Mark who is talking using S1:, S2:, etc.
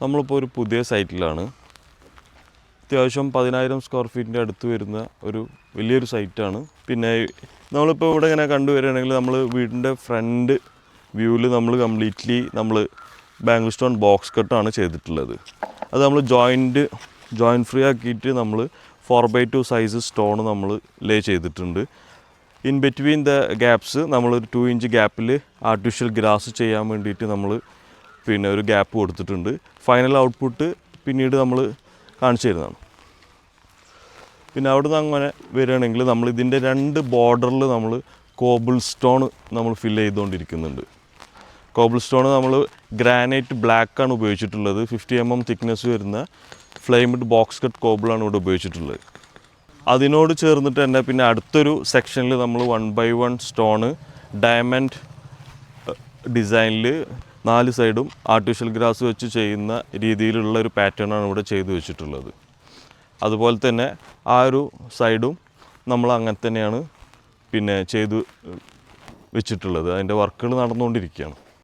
S1: നമ്മളിപ്പോൾ ഒരു പുതിയ സൈറ്റിലാണ്. അത്യാവശ്യം 10,000 സ്ക്വയർ ഫീറ്റിൻ്റെ അടുത്ത് വരുന്ന ഒരു വലിയൊരു സൈറ്റാണ്. പിന്നെ നമ്മളിപ്പോൾ ഇവിടെ ഇങ്ങനെ കണ്ടുവരികയാണെങ്കിൽ നമ്മൾ വീടിൻ്റെ ഫ്രണ്ട് വ്യൂവിൽ നമ്മൾ കംപ്ലീറ്റ്ലി നമ്മൾ ബാംഗിൾ സ്റ്റോൺ ബോക്സ് കട്ടാണ് ചെയ്തിട്ടുള്ളത്. അത് നമ്മൾ ജോയിൻറ്റ് ഫ്രീ ആക്കിയിട്ട് നമ്മൾ 4x2 സൈസ് സ്റ്റോൺ നമ്മൾ ലേ ചെയ്തിട്ടുണ്ട്. ഇൻ ബിറ്റ്വീൻ ദ ഗ്യാപ്സ് നമ്മളൊരു 2 ഇഞ്ച് ഗ്യാപ്പിൽ ആർട്ടിഫിഷ്യൽ ഗ്രാസ് ചെയ്യാൻ വേണ്ടിയിട്ട് നമ്മൾ പിന്നെ ഒരു ഗ്യാപ്പ് കൊടുത്തിട്ടുണ്ട്. ഫൈനൽ ഔട്ട്പുട്ട് പിന്നീട് നമ്മൾ കാണിച്ചു തരുന്നതാണ്. പിന്നെ അവിടെ നിന്ന് അങ്ങനെ വരികയാണെങ്കിൽ നമ്മൾ ഇതിൻ്റെ 2 ബോർഡറിൽ നമ്മൾ കോബിൾ സ്റ്റോൺ നമ്മൾ ഫില്ല് ചെയ്തുകൊണ്ടിരിക്കുന്നുണ്ട്. കോബിൾ സ്റ്റോൺ നമ്മൾ ഗ്രാനൈറ്റ് ബ്ലാക്കാണ് ഉപയോഗിച്ചിട്ടുള്ളത്. 50 mm തിക്നെസ് വരുന്ന ഫ്ലെയിംഡ് ബോക്സ് കട്ട് കോബിളാണ് ഇവിടെ ഉപയോഗിച്ചിട്ടുള്ളത്. അതിനോട് ചേർന്നിട്ട് തന്നെ പിന്നെ അടുത്തൊരു സെക്ഷനിൽ നമ്മൾ 1x1 സ്റ്റോണ് ഡയമണ്ട് ഡിസൈനിൽ 4 സൈഡും ആർട്ടിഫിഷ്യൽ ഗ്രാസ് വെച്ച് ചെയ്യുന്ന രീതിയിലുള്ള ഒരു പാറ്റേണാണ് ഇവിടെ ചെയ്തു വെച്ചിട്ടുള്ളത്. അതുപോലെ തന്നെ ആ ഒരു സൈഡും നമ്മൾ അങ്ങനെ തന്നെയാണ് പിന്നെ ചെയ്തു വെച്ചിട്ടുള്ളത്. അതിൻ്റെ വർക്കുകൾ നടന്നുകൊണ്ടിരിക്കുകയാണ്.